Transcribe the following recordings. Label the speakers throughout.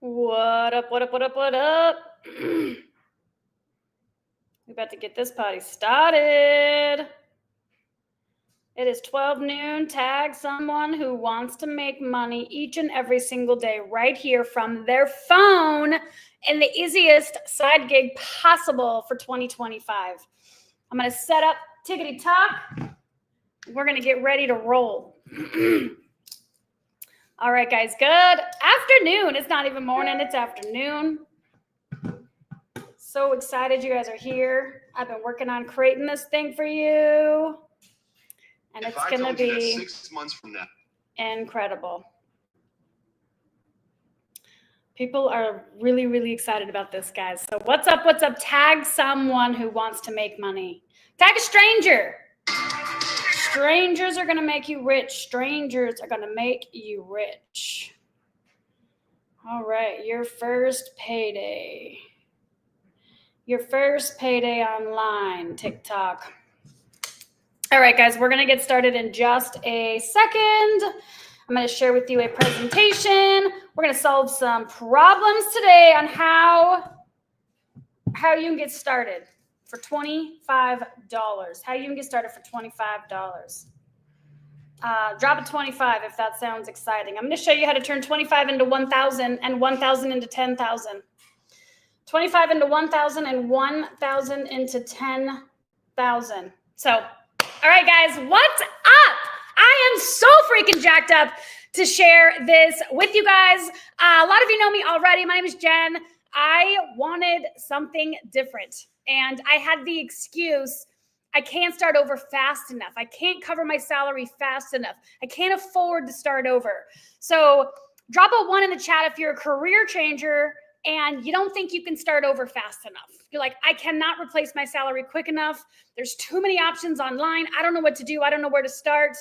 Speaker 1: What up, what up, what up, what up? We're about to get this party started. It is 12 noon. Tag someone who wants to make money each and every single day right here from their phone in the easiest side gig possible for 2025. I'm going to set up tickety talk. We're going to get ready to roll. All right, guys, good afternoon. It's not even morning, it's afternoon. So excited you guys are here. I've been working on creating this thing for you. And it's going to be
Speaker 2: 6 months from now.
Speaker 1: Incredible. People are really, really excited about this, guys. So what's up? What's up? Tag someone who wants to make money. Tag a stranger. Strangers are going to make you rich. Strangers are going to make you rich. All right, your first payday. Your first payday online, TikTok. All right, guys, we're going to get started in just a second. I'm going to share with you a presentation. We're going to solve some problems today on how you can get started for $25. How you can get started for $25. Drop a 25 if that sounds exciting. I'm going to show you how to turn 25 into 1,000 and 1,000 into 10,000. 25 into 1,000 and 1,000 into 10,000. So, all right, guys, what's up? I am so freaking jacked up to share this with you guys. A lot of you know me already. My name is Jen. I wanted something different, and I had the excuse, I can't start over fast enough. I can't cover my salary fast enough. I can't afford to start over. So drop a 1 in the chat if you're a career changer and you don't think you can start over fast enough. You're like, I cannot replace my salary quick enough. There's too many options online. I don't know what to do. I don't know where to start.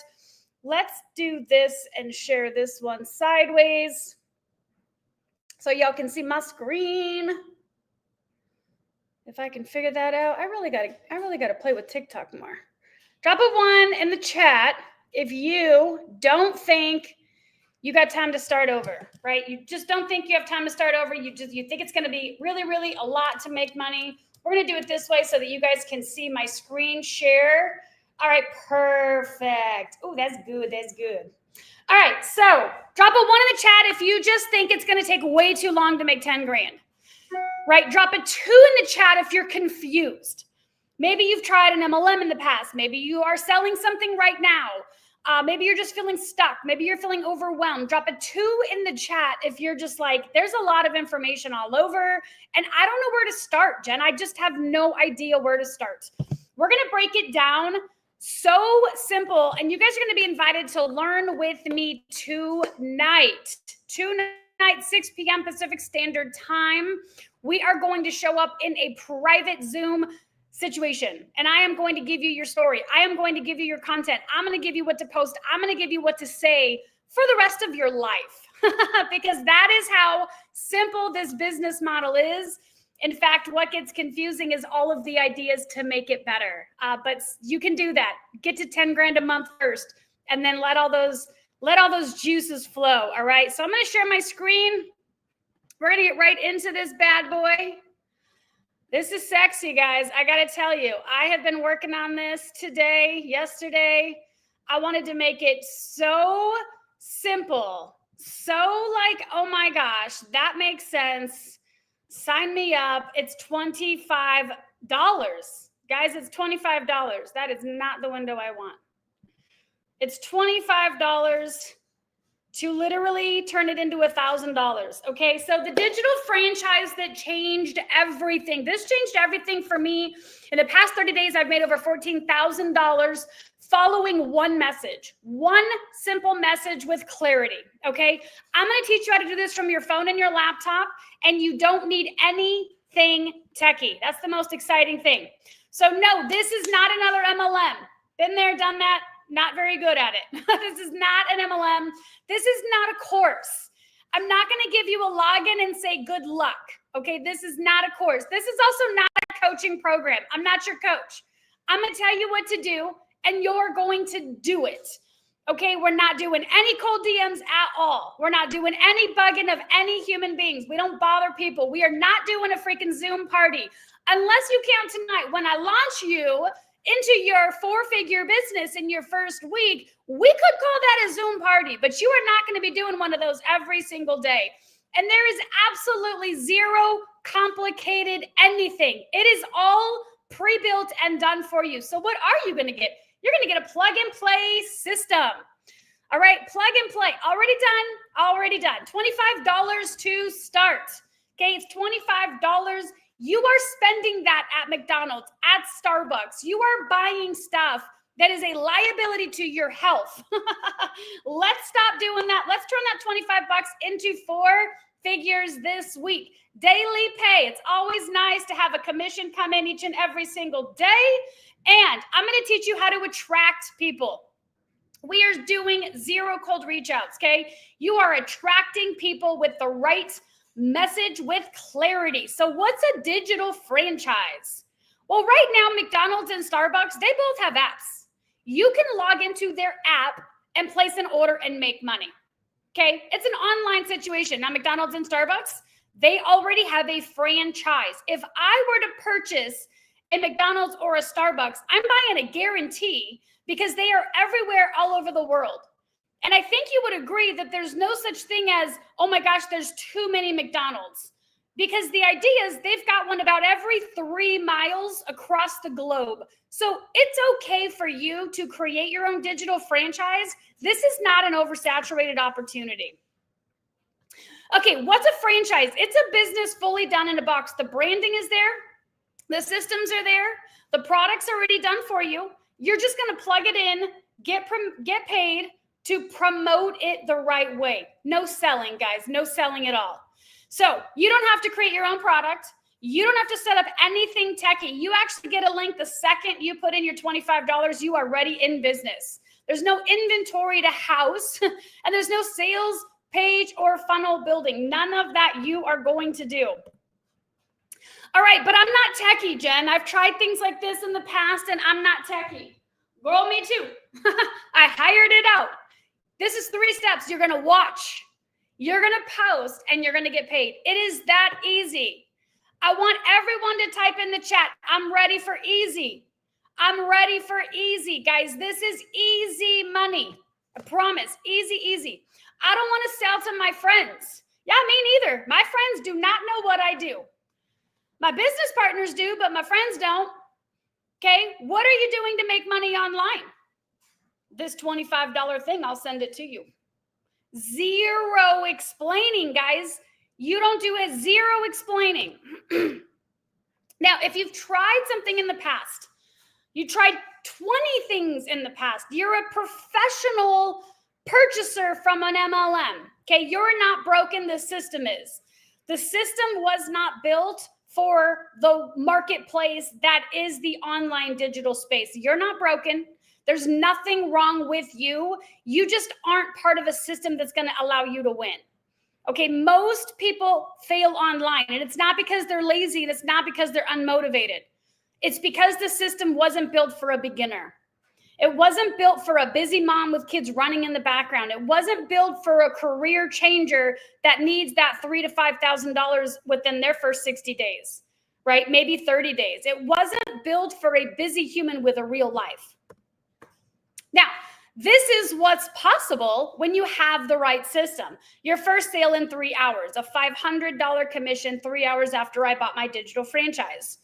Speaker 1: Let's do this and share this one sideways so y'all can see my screen. If I can figure that out, I really gotta play with TikTok more. Drop a 1 in the chat if you don't think you got time to start over, right? You just don't think you have time to start over. You think it's gonna be really, really a lot to make money. We're gonna do it this way so that you guys can see my screen share. All right, perfect. Oh, that's good, that's good. All right, so drop a 1 in the chat if you just think it's gonna take way too long to make 10 grand, right? Drop a 2 in the chat if you're confused. Maybe you've tried an MLM in the past. Maybe you are selling something right now. Maybe you're just feeling stuck. Maybe you're feeling overwhelmed. Drop a 2 in the chat if you're just like, there's a lot of information all over and I don't know where to start, Jen. I just have no idea where to start. We're going to break it down so simple, and you guys are going to be invited to learn with me tonight. Tonight, 6 p.m. Pacific Standard Time. We are going to show up in a private Zoom situation, and I am going to give you your story. I am going to give you your content. I'm going to give you what to post. I'm going to give you what to say for the rest of your life because that is how simple this business model is. In fact, what gets confusing is all of the ideas to make it better. But you can do that. Get to 10 grand a month first, and then let all those juices flow. All right. So I'm going to share my screen. We're going to get right into this bad boy. This is sexy, guys. I got to tell you, I have been working on this today, yesterday. I wanted to make it so simple. So like, oh my gosh, that makes sense. Sign me up. It's $25. Guys, it's $25. That is not the window I want. It's $25 to literally turn it into $1,000. Okay, so the digital franchise that changed everything. This changed everything for me. In the past 30 days, I've made over $14,000 following one message, one simple message with clarity. Okay, I'm going to teach you how to do this from your phone and your laptop, and you don't need anything techie. That's the most exciting thing. So no, this is not another MLM. Been there, done that. Not very good at it. This is not an MLM. This is not a course. I'm not going to give you a login and say good luck. Okay, this is not a course. This is also not a coaching program. I'm not your coach. I'm going to tell you what to do, and you're going to do it. Okay, we're not doing any cold DMs at all. We're not doing any bugging of any human beings. We don't bother people. We are not doing a freaking Zoom party. Unless you count tonight, when I launch you into your 4-figure business in your first week, we could call that a Zoom party, but you are not going to be doing one of those every single day. And there is absolutely zero complicated anything. It is all pre-built and done for you. So what are you going to get? You're going to get a plug and play system. All right, plug and play. Already done. $25 to start. Okay, it's $25. You are spending that at McDonald's, at Starbucks. You are buying stuff that is a liability to your health. Let's stop doing that. Let's turn that $25 into 4 figures this week. Daily pay. It's always nice to have a commission come in each and every single day. And I'm going to teach you how to attract people. We are doing 0 cold reach outs, okay? You are attracting people with the right message with clarity. So what's a digital franchise? Well, right now, McDonald's and Starbucks, they both have apps. You can log into their app and place an order and make money, okay? It's an online situation. Now, McDonald's and Starbucks, they already have a franchise. If I were to purchase a McDonald's or a Starbucks, I'm buying a guarantee because they are everywhere all over the world. And I think you would agree that there's no such thing as, oh my gosh, there's too many McDonald's. Because the idea is they've got one about every 3 miles across the globe. So it's okay for you to create your own digital franchise. This is not an oversaturated opportunity. Okay, what's a franchise? It's a business fully done in a box. The branding is there. The systems are there. The product's already done for you. You're just going to plug it in, get paid to promote it the right way. No selling, guys. No selling at all. So you don't have to create your own product. You don't have to set up anything techie. You actually get a link the second you put in your $25. You are ready in business. There's no inventory to house, and there's no sales page or funnel building. None of that you are going to do. All right, but I'm not techie, Jen. I've tried things like this in the past, and I'm not techie. Girl, me too. I hired it out. This is 3 steps. You're going to watch. You're going to post, and you're going to get paid. It is that easy. I want everyone to type in the chat, I'm ready for easy. I'm ready for easy. Guys, this is easy money. I promise. Easy, easy. I don't want to sell to my friends. Yeah, me neither. My friends do not know what I do. My business partners do, but my friends don't. Okay, what are you doing to make money online? This $25 thing, I'll send it to you. 0 explaining, guys. You don't do a 0 explaining. Now, if you've tried something in the past, you tried 20 things in the past, you're a professional purchaser from an MLM. Okay, you're not broken, the system is. The system was not built for the marketplace that is the online digital space. You're not broken. There's nothing wrong with you. You just aren't part of a system that's going to allow you to win. Okay, most people fail online, and it's not because they're lazy, and it's not because they're unmotivated. It's because the system wasn't built for a beginner. It wasn't built for a busy mom with kids running in the background. It wasn't built for a career changer that needs that $3,000 to $5,000 within their first 60 days, right? Maybe 30 days. It wasn't built for a busy human with a real life. Now, this is what's possible when you have the right system. Your first sale in 3 hours, a $500 commission 3 hours after I bought my digital franchise,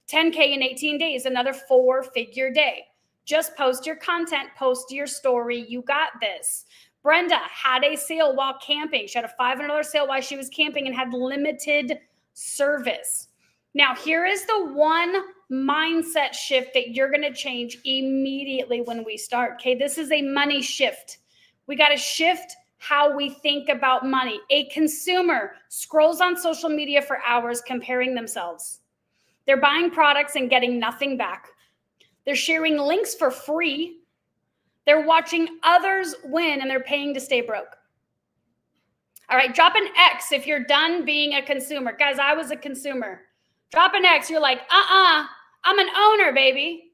Speaker 1: $10K in 18 days, another 4-figure day. Just post your content, post your story. You got this. Brenda had a sale while camping. She had a $500 sale while she was camping and had limited service. Now, here is the one mindset shift that you're going to change immediately when we start. Okay, this is a money shift. We got to shift how we think about money. A consumer scrolls on social media for hours comparing themselves. They're buying products and getting nothing back. They're sharing links for free. They're watching others win, and they're paying to stay broke. All right, drop an X if you're done being a consumer. Guys, I was a consumer. Drop an X. You're like, I'm an owner, baby.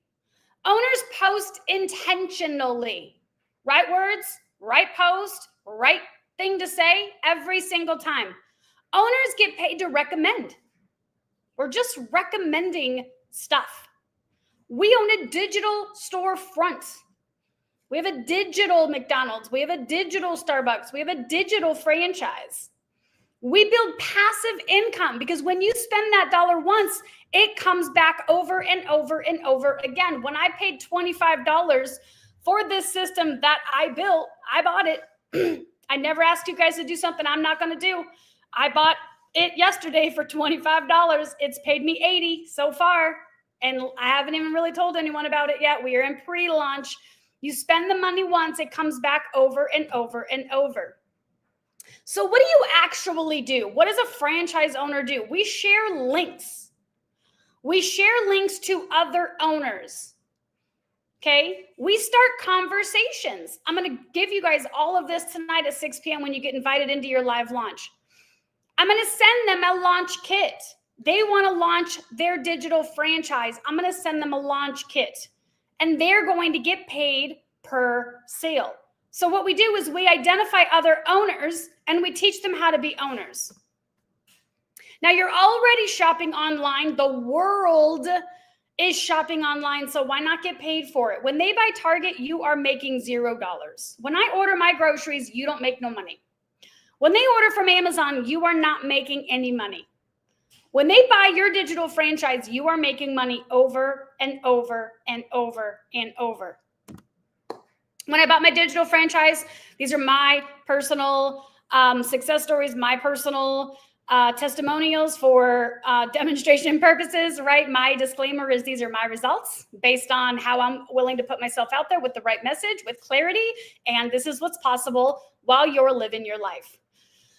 Speaker 1: Owners post intentionally. Right words, right post, right thing to say every single time. Owners get paid to recommend. We're just recommending stuff. We own a digital storefront. We have a digital McDonald's. We have a digital Starbucks. We have a digital franchise. We build passive income because when you spend that dollar once, it comes back over and over and over again. When I paid $25 for this system that I built, I bought it. I never asked you guys to do something I'm not going to do. I bought it yesterday for $25. It's paid me $80 so far, and I haven't even really told anyone about it yet. We are in pre-launch. You spend the money once, it comes back over and over and over. So what do you actually do? What does a franchise owner do? We share links. We share links to other owners. Okay? We start conversations. I'm going to give you guys all of this tonight at 6 p.m. when you get invited into your live launch. I'm going to send them a launch kit. They want to launch their digital franchise. I'm going to send them a launch kit, and they're going to get paid per sale. So what we do is we identify other owners and we teach them how to be owners. Now you're already shopping online. The world is shopping online, so why not get paid for it? When they buy Target, you are making $0. When I order my groceries, you don't make no money. When they order from Amazon, you are not making any money. When they buy your digital franchise, you are making money over and over and over and over. When I bought my digital franchise, these are my personal success stories, my personal testimonials for demonstration purposes, right? My disclaimer is these are my results based on how I'm willing to put myself out there with the right message, with clarity, and this is what's possible while you're living your life.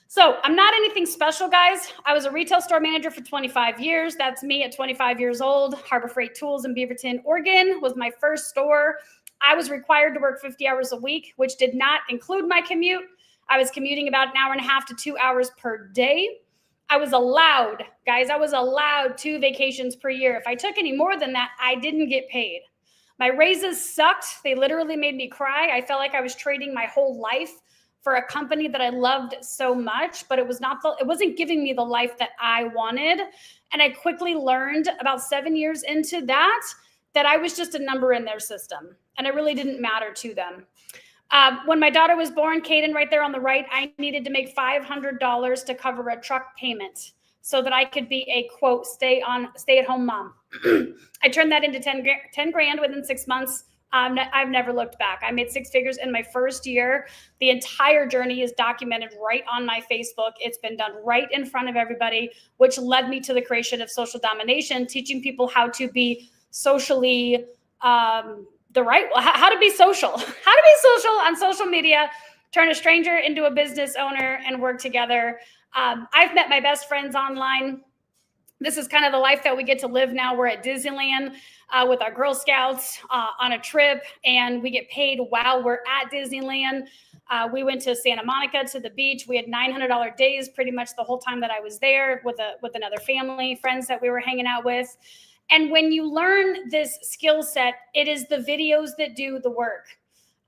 Speaker 1: So I'm not anything special, guys. I was a retail store manager for 25 years. That's me at 25 years old. Harbor Freight Tools in Beaverton, Oregon was my first store. I was required to work 50 hours a week, which did not include my commute. I was commuting about an hour and a half to 2 hours per day. I was allowed, guys, I was allowed 2 vacations per year. If I took any more than that, I didn't get paid. My raises sucked. They literally made me cry. I felt like I was trading my whole life for a company that I loved so much, but it wasn't giving me the life that I wanted. And I quickly learned about 7 years into that I was just a number in their system, and it really didn't matter to them. When my daughter was born, Kaden, right there on the right, I needed to make $500 to cover a truck payment so that I could be a, quote, stay-at-home mom. I turned that into 10 grand within 6 months. I've never looked back. I made 6 figures in my first year. The entire journey is documented right on my Facebook. It's been done right in front of everybody, which led me to the creation of Social Domination, teaching people how to be socially, how to be social, on social media, turn a stranger into a business owner and work together. I've met my best friends online. This is kind of the life that we get to live now. We're at Disneyland with our Girl Scouts on a trip, and we get paid while we're at Disneyland. We went to Santa Monica to the beach. We had $900 days pretty much the whole time that I was there with another family, friends that we were hanging out with. And when you learn this skill set, it is the videos that do the work.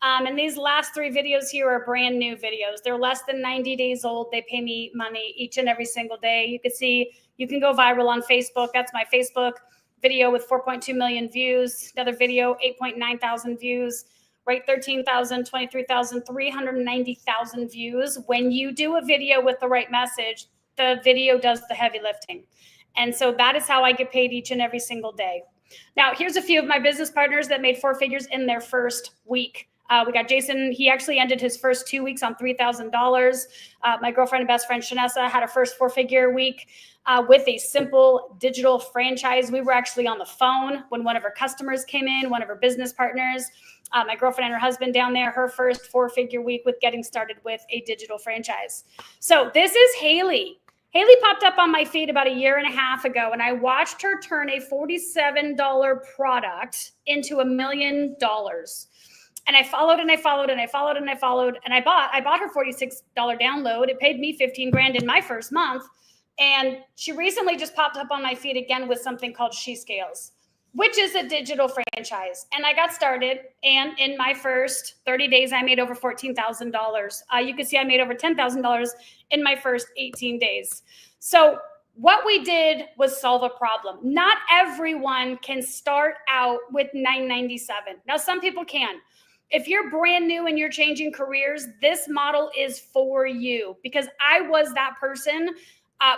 Speaker 1: And these last 3 videos here are brand new videos. They're less than 90 days old. They pay me money each and every single day. You can see, you can go viral on Facebook. That's my Facebook video with 4.2 million views. Another video, 8.9 thousand views, right? 13,000, 23,000, 390,000 views. When you do a video with the right message, the video does the heavy lifting. And so that is how I get paid each and every single day. Now, here's a few of my business partners that made 4 figures in their first week. We got Jason. He actually ended his first 2 weeks on $3,000. My girlfriend and best friend, Shanessa, had her first 4-figure week with a simple digital franchise. We were actually on the phone when one of her customers came in, one of her business partners. My girlfriend and her husband down there, her first 4-figure week with getting started with a digital franchise. So this is Haley. Haley popped up on my feed about 1.5 years ago, and I watched her turn a $47 product into $1 million. And I followed and I followed and I followed and I followed, and I bought her $46 download. It paid me 15 grand in my first month. And she recently just popped up on my feed again with something called She Scales. which is a digital franchise. And I got started, and in my first 30 days, I made over $14,000. You can see I made over $10,000 in my first 18 days. So what we did was solve a problem. Not everyone can start out with $997. Now, some people can. If you're brand new and you're changing careers, this model is for you, because I was that person.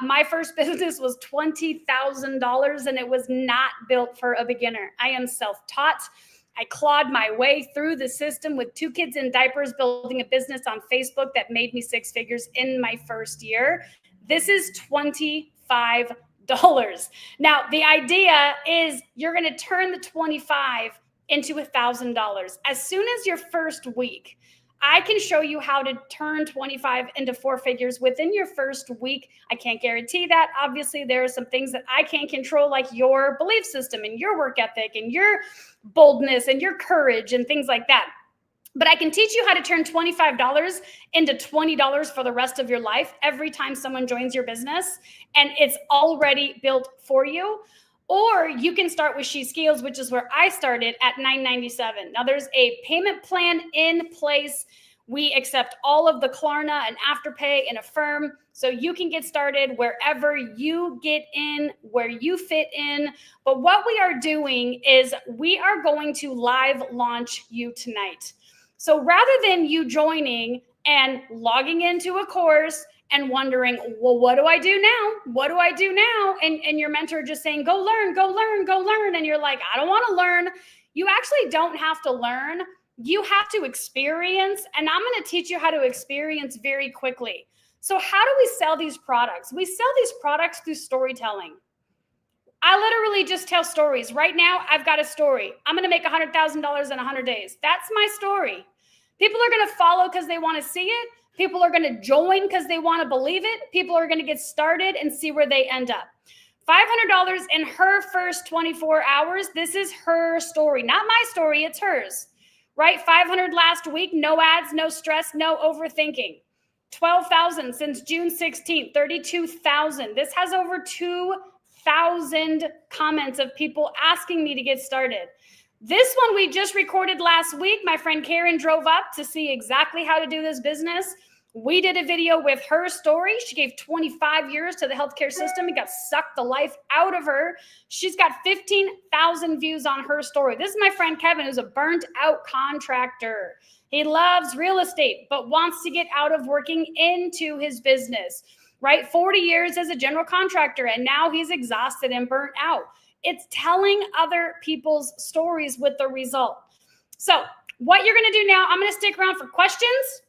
Speaker 1: My first business was $20,000 and it was not built for a beginner. I am self-taught. I clawed my way through the system with 2 kids in diapers, building a business on Facebook that made me 6 figures in my first year. This is $25. Now, the idea is you're going to turn the 25 into $1,000 as soon as your first week. I can show you how to turn 25 into 4 figures within your first week. I can't guarantee that. Obviously, there are some things that I can't control, like your belief system and your work ethic and your boldness and your courage and things like that. But I can teach you how to turn $25 into $20 for the rest of your life every time someone joins your business, and it's already built for you. Or you can start with She Scales, which is where I started at $997. Now there's a payment plan in place. We accept all of the Klarna and Afterpay and Affirm. So you can get started wherever you get in, where you fit in. But what we are doing is we are going to live launch you tonight. So rather than you joining and logging into a course and wondering, well, what do I do now? What do I do now? And your mentor just saying, go learn, go learn, go learn. And you're like, I don't want to learn. You actually don't have to learn. You have to experience. And I'm going to teach you how to experience very quickly. So how do we sell these products? We sell these products through storytelling. I literally just tell stories. Right now, I've got a story. I'm going to make $100,000 in 100 days. That's my story. People are going to follow because they want to see it. People are going to join because they want to believe it. People are going to get started and see where they end up. $500 in her first 24 hours. This is her story, not my story. It's hers, right? 500 last week, no ads, no stress, no overthinking. 12,000 since June 16th, 32,000. This has over 2,000 comments of people asking me to get started. This one we just recorded last week. My friend Karen drove up to see exactly how to do this business. We did a video with her story. She gave 25 years to the healthcare system. It got sucked the life out of her. She's got 15,000 views on her story. This is my friend Kevin, who's a burnt out contractor. He loves real estate, but wants to get out of working into his business, right? 40 years as a general contractor, and now he's exhausted and burnt out. It's telling other people's stories with the result. So what you're going to do now, I'm going to stick around for questions.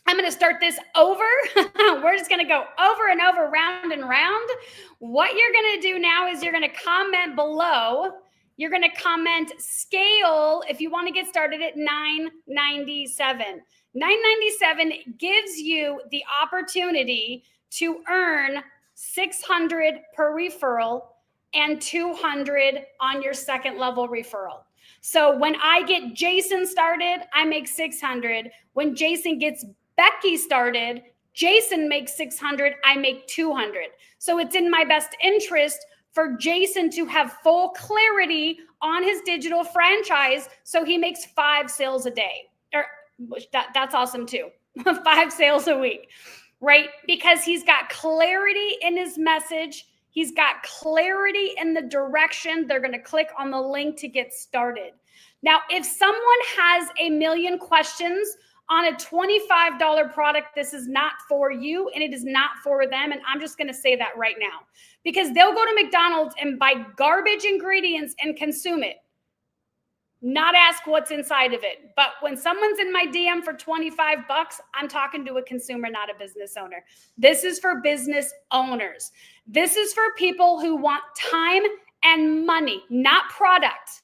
Speaker 1: I'm going to start this over. We're just going to go over and over, round and round. What you're going to do now is you're going to comment below. You're going to comment scale if you want to get started at $997. $997 gives you the opportunity to earn $600 per referral and $200 on your second level referral. So when I get Jason started, I make $600. When Jason gets Becky started, Jason makes $600, I make $200. So it's in my best interest for Jason to have full clarity on his digital franchise so he makes 5 sales a day. Or that's awesome too. 5 sales a week, right? Because he's got clarity in his message. He's got clarity in the direction. They're going to click on the link to get started. Now, if someone has a million questions on a $25 product, this is not for you and it is not for them. And I'm just going to say that right now, because they'll go to McDonald's and buy garbage ingredients and consume it, not ask what's inside of it. But when someone's in my DM for $25, I'm talking to a consumer, not a business owner. This is for business owners. This is for people who want time and money, not product.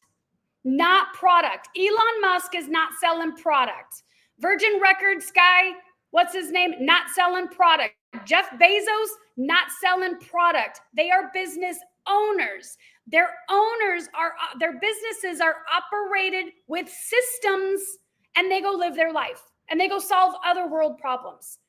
Speaker 1: Not product. Elon Musk is not selling product. Virgin Records guy, what's his name? Not selling product. Jeff Bezos, not selling product. They are business owners. Their businesses are operated with systems, and they go live their life and they go solve other world problems.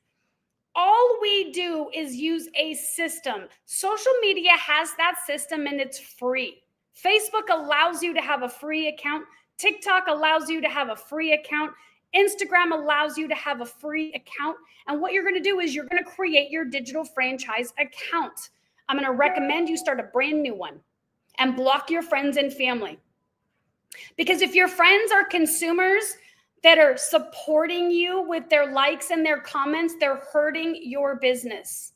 Speaker 1: All we do is use a system. Social media has that system and it's free. Facebook allows you to have a free account. TikTok allows you to have a free account. Instagram allows you to have a free account. And what you're going to do is you're going to create your digital franchise account. I'm going to recommend you start a brand new one and block your friends and family. Because if your friends are consumers that are supporting you with their likes and their comments, they're hurting your business.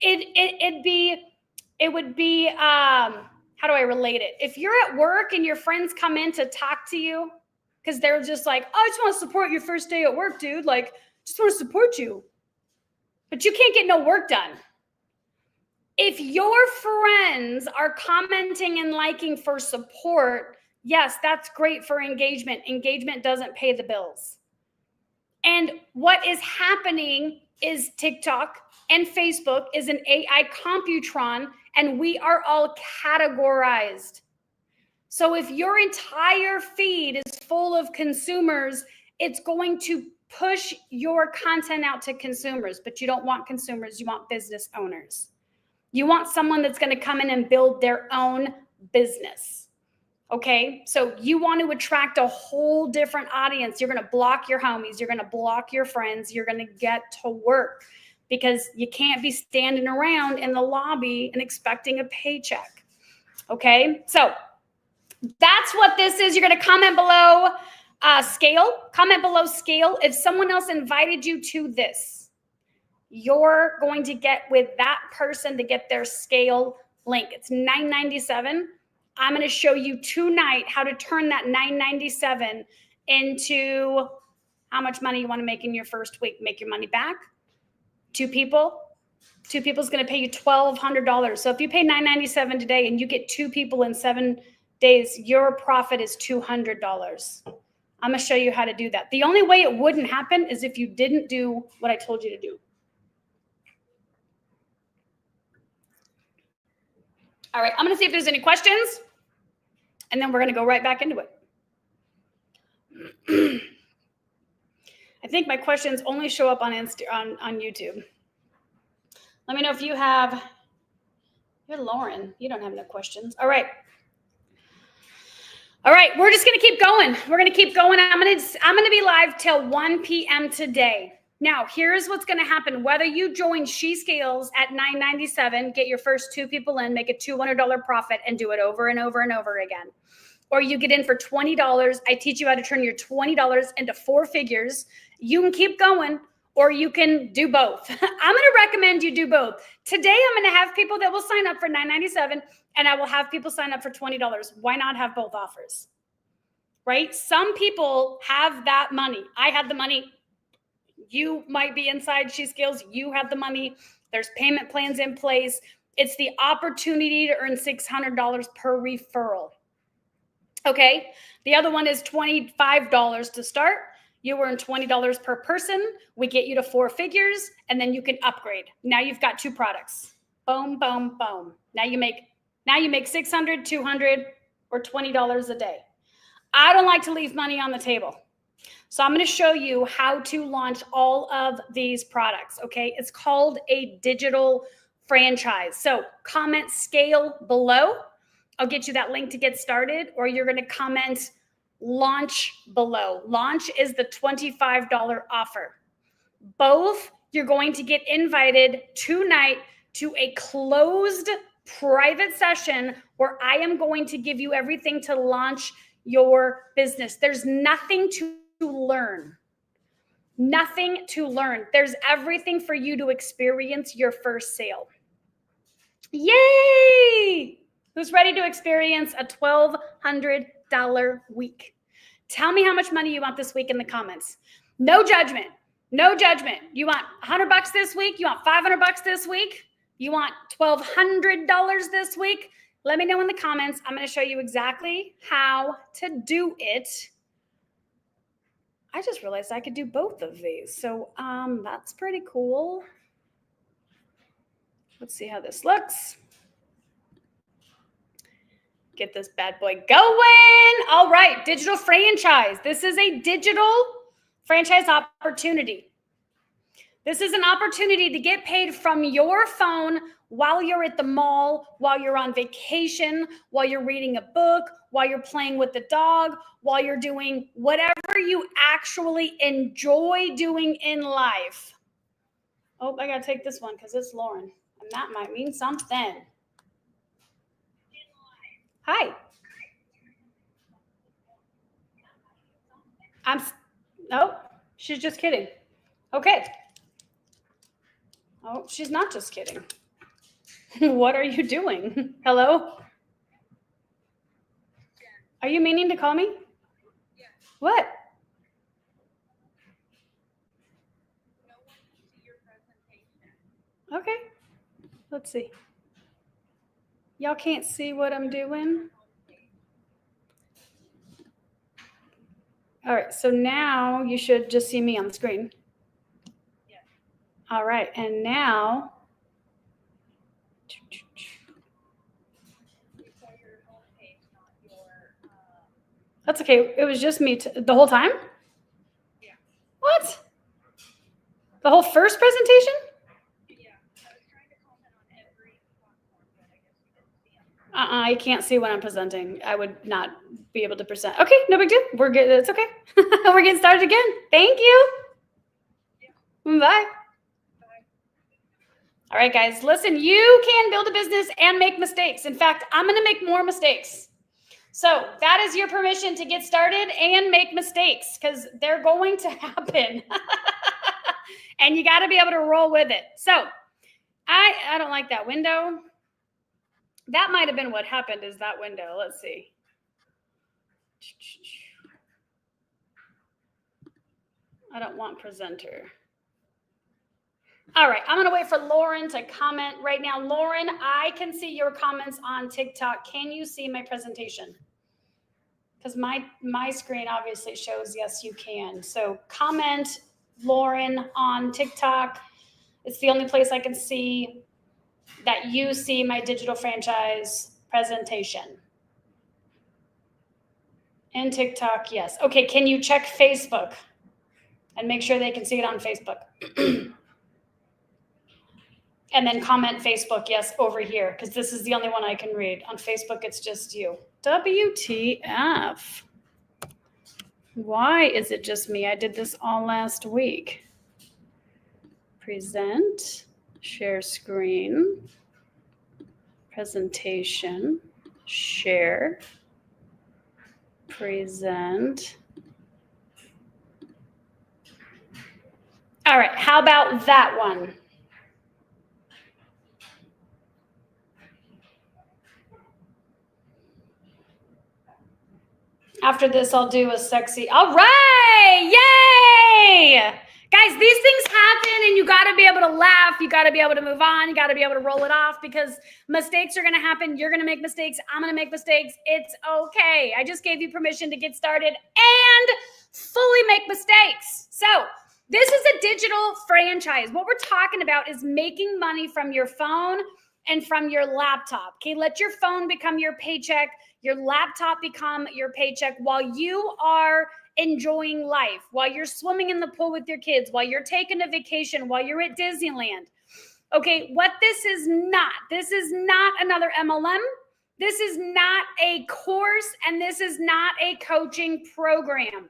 Speaker 1: It would be, how do I relate it? If you're at work and your friends come in to talk to you, because they're just like, oh, I just want to support your first day at work, dude. Like, just want to support you. But you can't get no work done. If your friends are commenting and liking for support, yes, that's great for engagement. Engagement doesn't pay the bills. And what is happening is TikTok and Facebook is an AI computron, and we are all categorized. So if your entire feed is full of consumers, it's going to push your content out to consumers, but you don't want consumers, you want business owners. You want someone that's going to come in and build their own business. Okay, so you want to attract a whole different audience. You're going to block your homies. You're going to block your friends. You're going to get to work because you can't be standing around in the lobby and expecting a paycheck. Okay, so that's what this is. You're going to comment below scale. Comment below scale. If someone else invited you to this, you're going to get with that person to get their scale link. It's $9.97. I'm going to show you tonight how to turn that $9.97 into how much money you want to make in your first week. Make your money back. Two people is going to pay you $1,200. So if you pay $9.97 today and you get 2 people in 7 days, your profit is $200. I'm going to show you how to do that. The only way it wouldn't happen is if you didn't do what I told you to do. All right, I'm going to see if there's any questions, and then we're going to go right back into it. I think my questions only show up on YouTube. Let me know if you have. You're Lauren. You don't have no questions. All right. All right, we're just going to keep going. We're going to keep going. I'm going to be live till 1 p.m. today. Now, here's what's going to happen. Whether you join She Scales at $9.97, get your first 2 people in, make a $200 profit, and do it over and over and over again. Or you get in for $20. I teach you how to turn your $20 into 4 figures. You can keep going, or you can do both. I'm going to recommend you do both. Today, I'm going to have people that will sign up for $9.97, and I will have people sign up for $20. Why not have both offers? Right? Some people have that money. I had the money. You might be inside She Scales. You have the money. There's payment plans in place. It's the opportunity to earn $600 per referral. Okay. The other one is $25 to start. You earn $20 per person. We get you to 4 figures, and then you can upgrade. Now you've got 2 products. Boom, boom, boom. Now you make $600, $200, or $20 a day. I don't like to leave money on the table. So I'm going to show you how to launch all of these products, okay? It's called a digital franchise. So comment scale below. I'll get you that link to get started, or you're going to comment launch below. Launch is the $25 offer. Both, you're going to get invited tonight to a closed private session where I am going to give you everything to launch your business. There's nothing to learn. Nothing to learn. There's everything for you to experience your first sale. Yay! Who's ready to experience a $1,200 week? Tell me how much money you want this week in the comments. No judgment. No judgment. You want $100 this week? You want $500 this week? You want $1,200 this week? Let me know in the comments. I'm going to show you exactly how to do it. I just realized I could do both of these. So that's pretty cool. Let's see how this looks. Get this bad boy going. All right, digital franchise. This is a digital franchise opportunity. This is an opportunity to get paid from your phone while you're at the mall, while you're on vacation, while you're reading a book, while you're playing with the dog, while you're doing whatever you actually enjoy doing in life. Oh, I gotta take this one because it's Lauren, and that might mean something. Hi. No, she's just kidding. Okay. Oh, she's not just kidding. What are you doing? Hello? Are you meaning to call me? Yeah. What? No one can see your presentation. Okay. Let's see. Y'all can't see what I'm doing? All right, so now you should just see me on the screen. Yeah. All right, and now. That's okay. It was just me the whole time? Yeah. What? The whole first presentation? Yeah. I was trying to comment on every platform, but I guess you didn't see them. I can't see when I'm presenting. I would not be able to present. Okay, no big deal. We're good. It's okay. We're getting started again. Thank you. Yeah. Bye. All right, guys, listen, you can build a business and make mistakes. In fact, I'm going to make more mistakes. So that is your permission to get started and make mistakes because they're going to happen. And you got to be able to roll with it. So I don't like that window. That might have been what happened is that window. Let's see. I don't want presenter. All right, I'm going to wait for Lauren to comment right now. Lauren, I can see your comments on TikTok. Can you see my presentation? Because my screen obviously shows yes, you can. So comment, Lauren, on TikTok. It's the only place I can see that you see my digital franchise presentation. And TikTok, yes. Okay, can you check Facebook and make sure they can see it on Facebook? And then comment Facebook, yes, over here, because this is the only one I can read. On Facebook, it's just you. WTF. Why is it just me? I did this all last week. Present, share screen, presentation, share, present. All right, how about that one? After this, I'll do a sexy, all right, yay! Guys, these things happen and you gotta be able to laugh, you gotta be able to move on, you gotta be able to roll it off because mistakes are gonna happen, you're gonna make mistakes, I'm gonna make mistakes, it's okay. I just gave you permission to get started and fully make mistakes. So this is a digital franchise. What we're talking about is making money from your phone and from your laptop. Okay, let your phone become your paycheck, your laptop become your paycheck while you are enjoying life, while you're swimming in the pool with your kids, while you're taking a vacation, while you're at Disneyland. Okay, what this is not another MLM. This is not a course, and this is not a coaching program.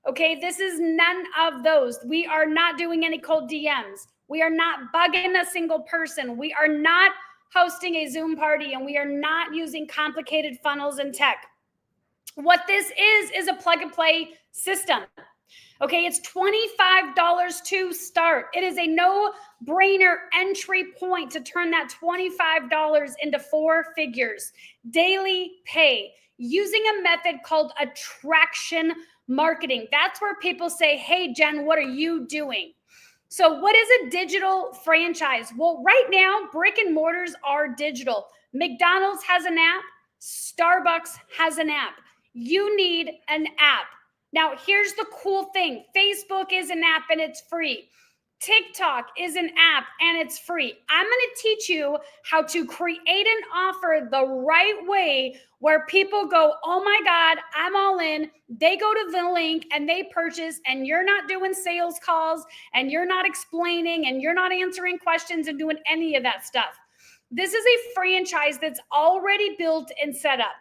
Speaker 1: Okay, this is none of those. We are not doing any cold DMs. We are not bugging a single person. We are not hosting a Zoom party, and we are not using complicated funnels and tech. What this is a plug and play system. Okay, it's $25 to start. It is a no-brainer entry point to turn that $25 into 4 figures. Daily pay using a method called attraction marketing. That's where people say, hey, Jen, what are you doing? So what is a digital franchise? Well, right now, brick and mortars are digital. McDonald's has an app. Starbucks has an app. You need an app. Now, here's the cool thing. Facebook is an app and it's free. TikTok is an app and it's free. I'm going to teach you how to create an offer the right way where people go, oh my God, I'm all in. They go to the link and they purchase, and you're not doing sales calls and you're not explaining and you're not answering questions and doing any of that stuff. This is a franchise that's already built and set up.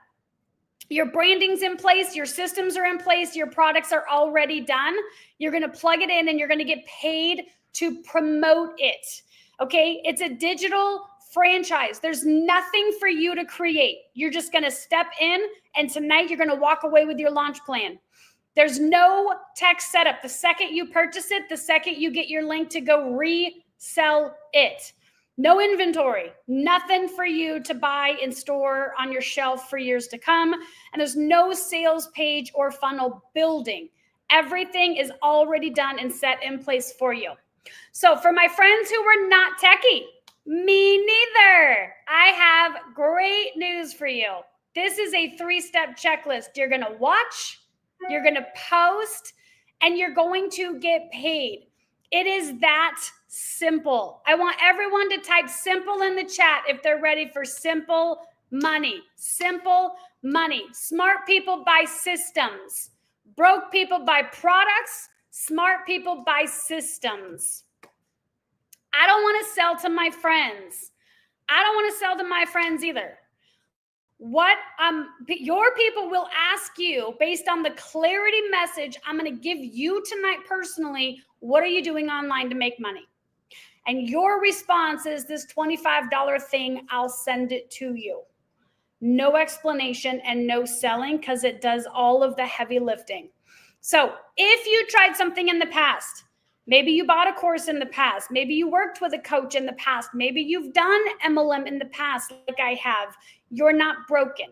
Speaker 1: Your branding's in place, your systems are in place, your products are already done. You're going to plug it in and you're going to get paid to promote it. Okay? It's a digital franchise. There's nothing for you to create. You're just going to step in, and tonight you're going to walk away with your launch plan. There's no tech setup. The second you purchase it, the second you get your link to go resell it. No inventory, nothing for you to buy and store on your shelf for years to come. And there's no sales page or funnel building. Everything is already done and set in place for you. So for my friends who were not techie, me neither, I have great news for you. This is a 3-step checklist. You're going to watch, you're going to post, and you're going to get paid. It is that simple. I want everyone to type simple in the chat if they're ready for simple money. Simple money. Smart people buy systems. Broke people buy products. Smart people buy systems. I don't want to sell to my friends. I don't want to sell to my friends either. What your people will ask you based on the clarity message I'm going to give you tonight personally, what are you doing online to make money? And your response is this $25 thing, I'll send it to you. No explanation and no selling, because it does all of the heavy lifting. So if you tried something in the past, maybe you bought a course in the past, maybe you worked with a coach in the past, maybe you've done MLM in the past like I have, you're not broken.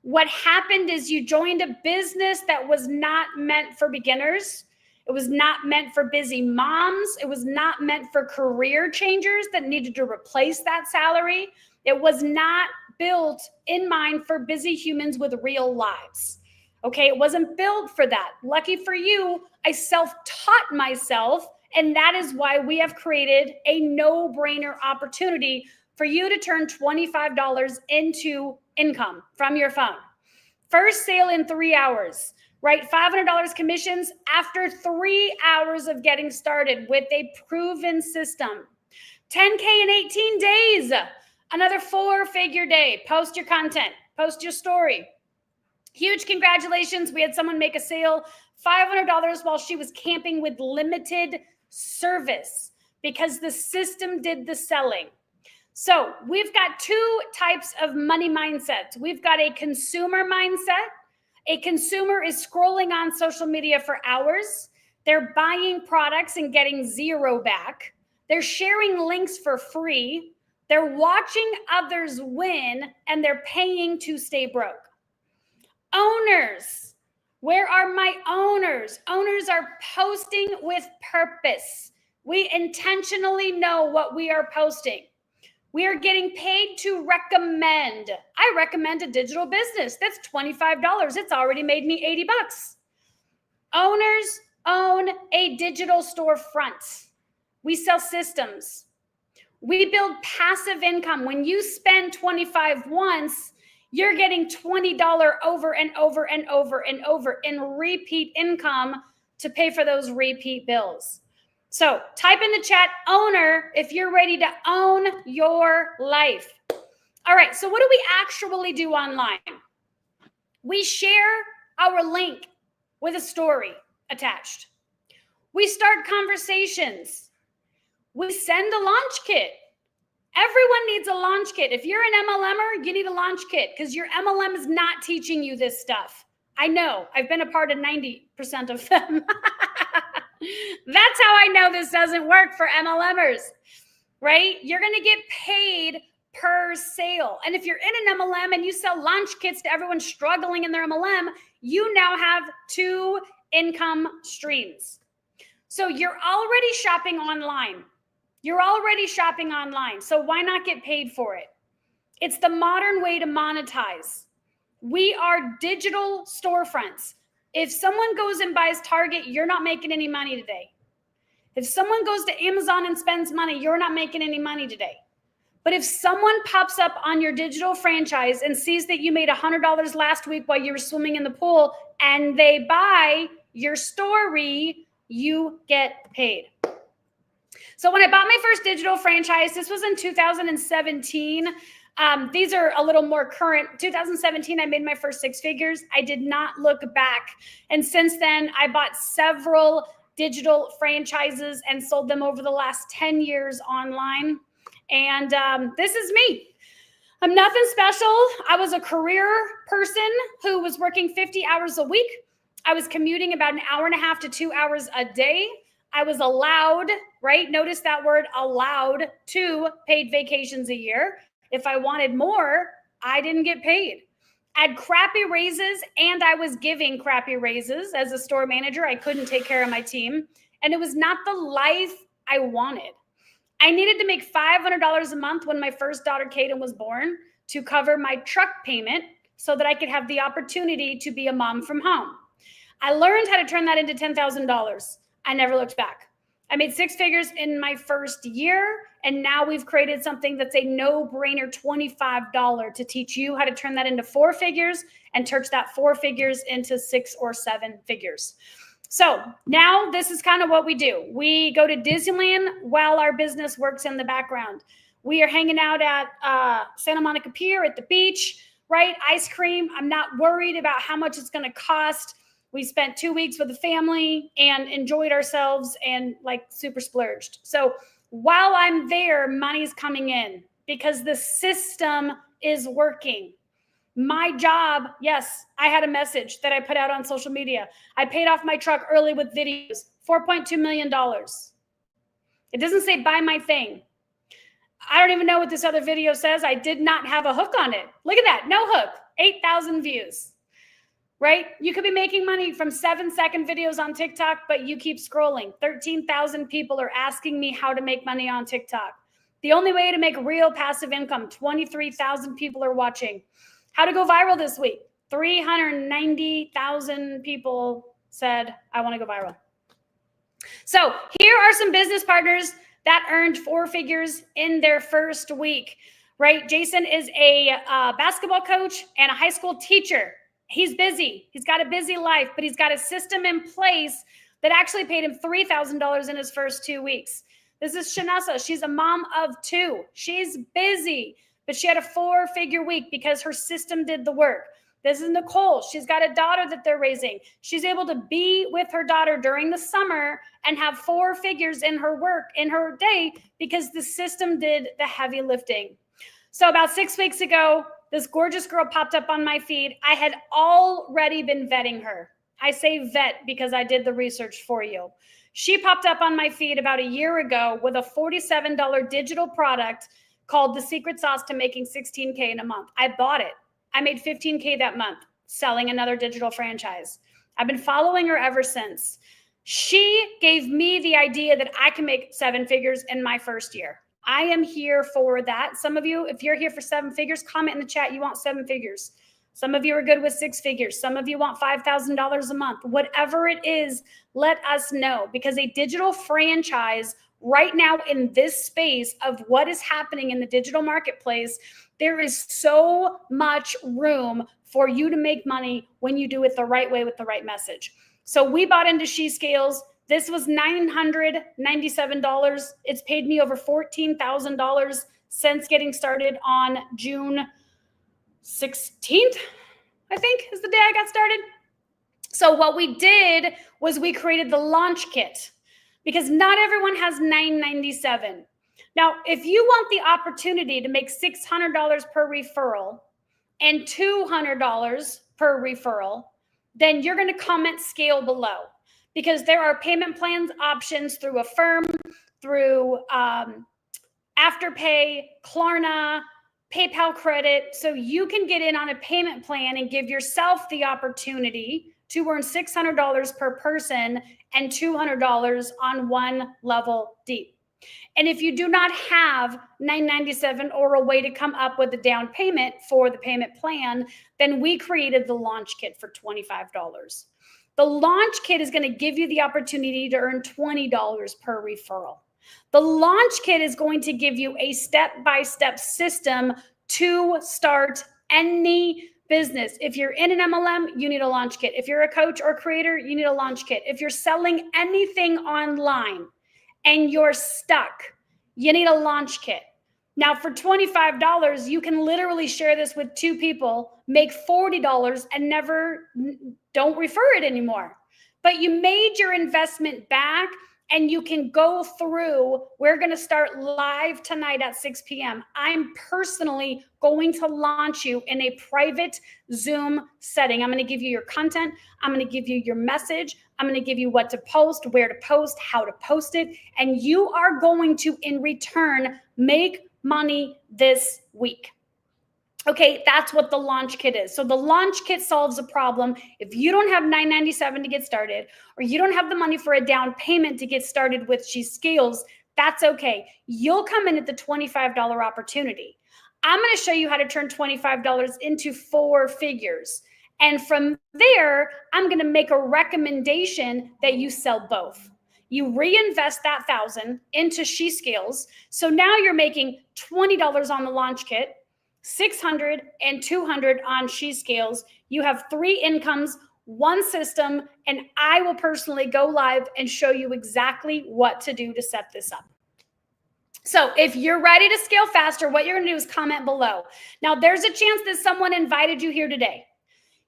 Speaker 1: What happened is you joined a business that was not meant for beginners. It was not meant for busy moms. It was not meant for career changers that needed to replace that salary. It was not built in mind for busy humans with real lives. Okay, it wasn't built for that. Lucky for you, I self-taught myself, and that is why we have created a no-brainer opportunity for you to turn $25 into income from your phone. First sale in 3 hours, right? $500 commissions after 3 hours of getting started with a proven system. 10K in 18 days, another 4-figure day. Post your content, post your story. Huge congratulations. We had someone make a sale, $500 while she was camping with limited service because the system did the selling. So we've got 2 types of money mindsets. We've got a consumer mindset. A consumer is scrolling on social media for hours. They're buying products and getting 0 back. They're sharing links for free. They're watching others win, and they're paying to stay broke. Owners. Where are my owners? Owners are posting with purpose. We intentionally know what we are posting. We are getting paid to recommend. I recommend a digital business. That's $25. It's already made me $80. Owners own a digital storefront. We sell systems. We build passive income. When you spend $25 once, you're getting $20 over and over and over and over in repeat income to pay for those repeat bills. So type in the chat, owner, if you're ready to own your life. All right, so what do we actually do online? We share our link with a story attached. We start conversations. We send a launch kit. Everyone needs a launch kit. If you're an MLMer, you need a launch kit because your MLM is not teaching you this stuff. I know. I've been a part of 90% of them. That's how I know this doesn't work for MLMers, right? You're going to get paid per sale. And if you're in an MLM and you sell launch kits to everyone struggling in their MLM, you now have 2 income streams. So you're already shopping online. You're already shopping online. So why not get paid for it? It's the modern way to monetize. We are digital storefronts. If someone goes and buys Target, you're not making any money today. If someone goes to Amazon and spends money, you're not making any money today. But if someone pops up on your digital franchise and sees that you made $100 last week while you were swimming in the pool and they buy your story, you get paid. So when I bought my first digital franchise, this was in 2017. These are a little more current. 2017, I made my first 6 figures. I did not look back. And since then, I bought several digital franchises and sold them over the last 10 years online. And this is me. I'm nothing special. I was a career person who was working 50 hours a week. I was commuting about an hour and a half to 2 hours a day. I was allowed, right? Notice that word, allowed, 2 paid vacations a year. If I wanted more, I didn't get paid. I had crappy raises, and I was giving crappy raises. As a store manager, I couldn't take care of my team. And it was not the life I wanted. I needed to make $500 a month when my first daughter, Kaden, was born to cover my truck payment so that I could have the opportunity to be a mom from home. I learned how to turn that into $10,000. I never looked back. I made 6 figures in my first year, and now we've created something that's a no-brainer $25 to teach you how to turn that into 4 figures and turn that 4 figures into 6 or 7 figures. So now this is kind of what we do. We go to Disneyland while our business works in the background. We are hanging out at Santa Monica Pier at the beach, right? Ice cream. I'm not worried about how much it's going to cost. We spent 2 weeks with the family and enjoyed ourselves and like super splurged. So while I'm there, money's coming in because the system is working. My job, yes, I had a message that I put out on social media. I paid off my truck early with videos, $4.2 million. It doesn't say buy my thing. I don't even know what this other video says. I did not have a hook on it. Look at that, no hook, 8,000 views, right? You could be making money from 7-second videos on TikTok, but you keep scrolling. 13,000 people are asking me how to make money on TikTok. The only way to make real passive income, 23,000 people are watching. How to go viral this week. 390,000 people said, I want to go viral. So here are some business partners that earned 4 figures in their first week, right? Jason is a basketball coach and a high school teacher. He's busy. He's got a busy life, but he's got a system in place that actually paid him $3,000 in his first 2 weeks. This is Shanessa. She's a mom of 2. She's busy, but she had a 4-figure week because her system did the work. This is Nicole. She's got a daughter that they're raising. She's able to be with her daughter during the summer and have 4 figures in her work, in her day, because the system did the heavy lifting. So about 6 weeks ago, this gorgeous girl popped up on my feed. I had already been vetting her. I say vet because I did the research for you. She popped up on my feed about a year ago with a $47 digital product called The Secret Sauce to Making $16K in a month. I bought it. I made $15K that month selling another digital franchise. I've been following her ever since. She gave me the idea that I can make 7 figures in my first year. I am here for that. Some of you, if you're here for 7 figures, comment in the chat you want 7 figures. Some of you are good with 6 figures. Some of you want $5,000 a month. Whatever it is, let us know, because a digital franchise right now in this space of what is happening in the digital marketplace, there is so much room for you to make money when you do it the right way with the right message. So we bought into She Scales. This was $997. It's paid me over $14,000 since getting started on June 16th, I think is the day I got started. So what we did was we created the launch kit, because not everyone has $997. Now, if you want the opportunity to make $600 per referral and $200 per referral, then you're going to comment scale below, because there are payment plans options through Affirm, through Afterpay, Klarna, PayPal credit. So you can get in on a payment plan and give yourself the opportunity to earn $600 per person and $200 on one level deep. And if you do not have $997 or a way to come up with a down payment for the payment plan, then we created the launch kit for $25. The launch kit is going to give you the opportunity to earn $20 per referral. The launch kit is going to give you a step-by-step system to start any business. If you're in an MLM, you need a launch kit. If you're a coach or creator, you need a launch kit. If you're selling anything online and you're stuck, you need a launch kit. Now, for $25, you can literally share this with 2 people, make $40, and don't refer it anymore. But you made your investment back, and you can go through. We're going to start live tonight at 6 p.m. I'm personally going to launch you in a private Zoom setting. I'm going to give you your content. I'm going to give you your message. I'm going to give you what to post, where to post, how to post it. And you are going to, in return, make money this week. Okay, that's what the launch kit is. So the launch kit solves a problem. If you don't have $9.97 to get started, or you don't have the money for a down payment to get started with She Scales, that's okay. You'll come in at the $25 opportunity. I'm going to show you how to turn $25 into 4 figures. And from there, I'm going to make a recommendation that you sell both. You reinvest that $1,000 into She Scales. So now you're making $20 on the launch kit, $600 and $200 on She Scales. You have 3 incomes, 1 system, and I will personally go live and show you exactly what to do to set this up. So if you're ready to scale faster, what you're going to do is comment below. Now, there's a chance that someone invited you here today.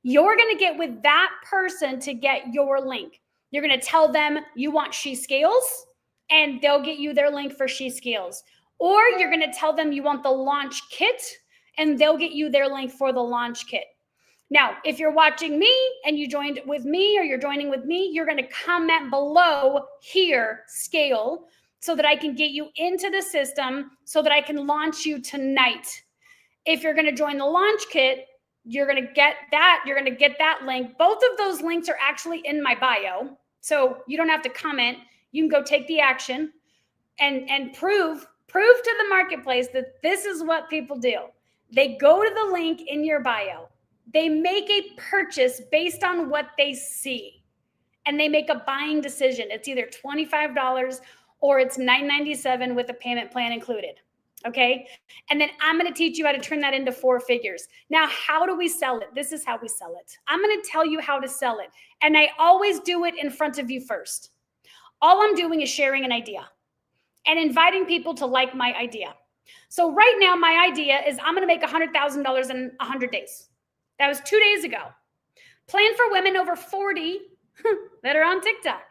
Speaker 1: You're going to get with that person to get your link. You're going to tell them you want She Scales, and they'll get you their link for She Scales. Or you're going to tell them you want the launch kit, and they'll get you their link for the launch kit. Now, if you're watching me and you joined with me, or you're joining with me, you're going to comment below here, scale, so that I can get you into the system so that I can launch you tonight. If you're going to join the launch kit, you're going to get that. You're going to get that link. Both of those links are actually in my bio. So you don't have to comment. You can go take the action and prove to the marketplace that this is what people do. They go to the link in your bio. They make a purchase based on what they see, and they make a buying decision. It's either $25 or it's $9.97 with a payment plan included. Okay. And then I'm going to teach you how to turn that into 4 figures. Now, how do we sell it? This is how we sell it. I'm going to tell you how to sell it. And I always do it in front of you first. All I'm doing is sharing an idea and inviting people to like my idea. So right now, my idea is I'm going to make $100,000 in 100 days. That was 2 days ago. Plan for women over 40 that are on TikTok.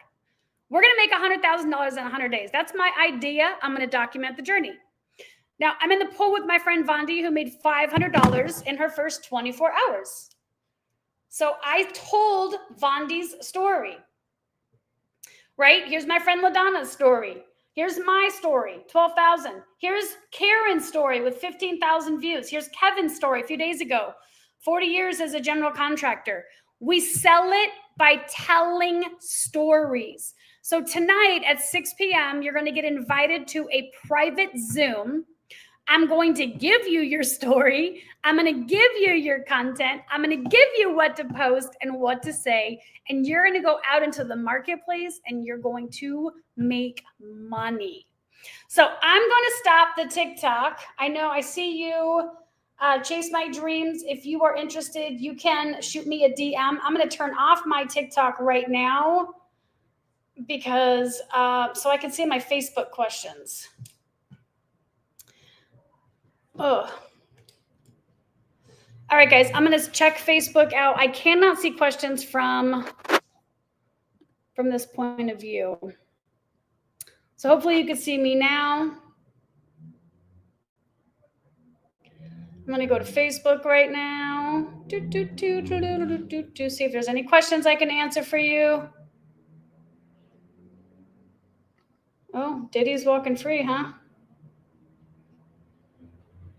Speaker 1: We're going to make $100,000 in 100 days. That's my idea. I'm going to document the journey. Now, I'm in the pool with my friend Vondi, who made $500 in her first 24 hours. So I told Vondi's story, right? Here's my friend LaDonna's story. Here's my story, 12,000. Here's Karen's story with 15,000 views. Here's Kevin's story a few days ago, 40 years as a general contractor. We sell it by telling stories. So tonight at 6 p.m., you're going to get invited to a private Zoom. I'm going to give you your story. I'm going to give you your content. I'm going to give you what to post and what to say. And you're going to go out into the marketplace and you're going to make money. So I'm going to stop the TikTok. I know I see you. Chase My Dreams. If you are interested, you can shoot me a DM. I'm going to turn off my TikTok right now because so I can see my Facebook questions. Oh. All right, guys, I'm going to check Facebook out. I cannot see questions from this point of view. So hopefully you can see me now. I'm going to go to Facebook right now. See if there's any questions I can answer for you. Oh, Diddy's walking free, huh?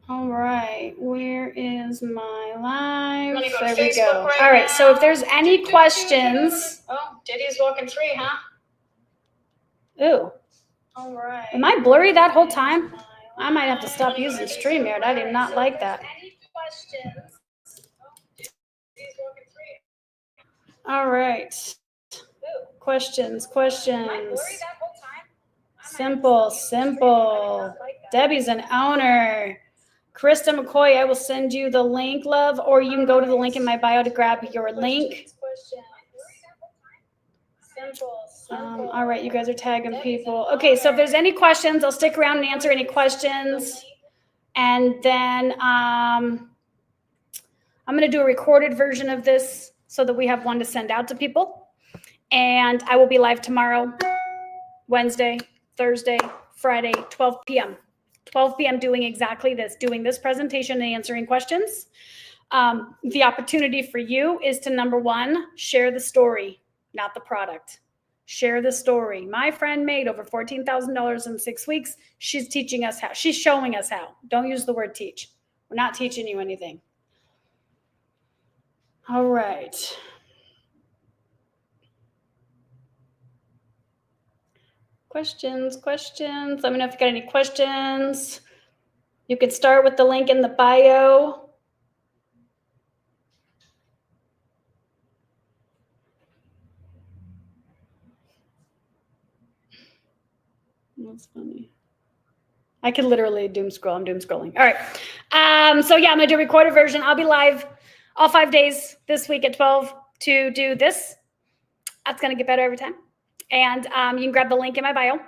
Speaker 1: All right, where is my live? There we go. All right, so if there's any questions. Oh, Diddy's walking free, huh? Ooh. All right. Am I blurry that whole time? I might have to stop using StreamYard. I did not like that. Any questions? Oh, Diddy's walking free. All right. Questions. Simple. Debbie's an owner. Krista McCoy, I will send you the link, love, or you can go to the link in my bio to grab your link. All right, you guys are tagging people. Okay, so if there's any questions, I'll stick around and answer any questions. And then I'm going to do a recorded version of this so that we have one to send out to people. And I will be live tomorrow, Wednesday, Thursday, Friday, 12 p.m. 12 p.m. doing exactly this, doing this presentation and answering questions. The opportunity for you is to, number one, share the story, not the product. Share the story. My friend made over $14,000 in 6 weeks. She's teaching us how. She's showing us how. Don't use the word teach. We're not teaching you anything. All right. Questions. Let me know if you got any questions. You can start with the link in the bio. That's funny. I could literally doom scroll. I'm doom scrolling. All right. So yeah, I'm going to do a recorded version. I'll be live all 5 days this week at 12 to do this. That's going to get better every time. And you can grab the link in my bio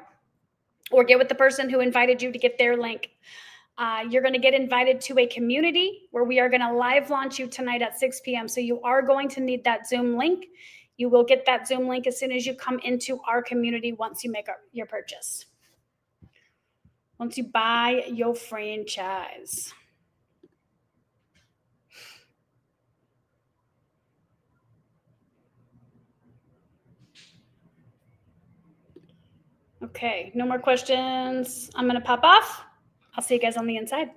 Speaker 1: or get with the person who invited you to get their link. You're going to get invited to a community where we are going to live launch you tonight at 6 p.m. So you are going to need that Zoom link. You will get that Zoom link as soon as you come into our community once you make your purchase. Once you buy your franchise. Okay, no more questions. I'm going to pop off. I'll see you guys on the inside.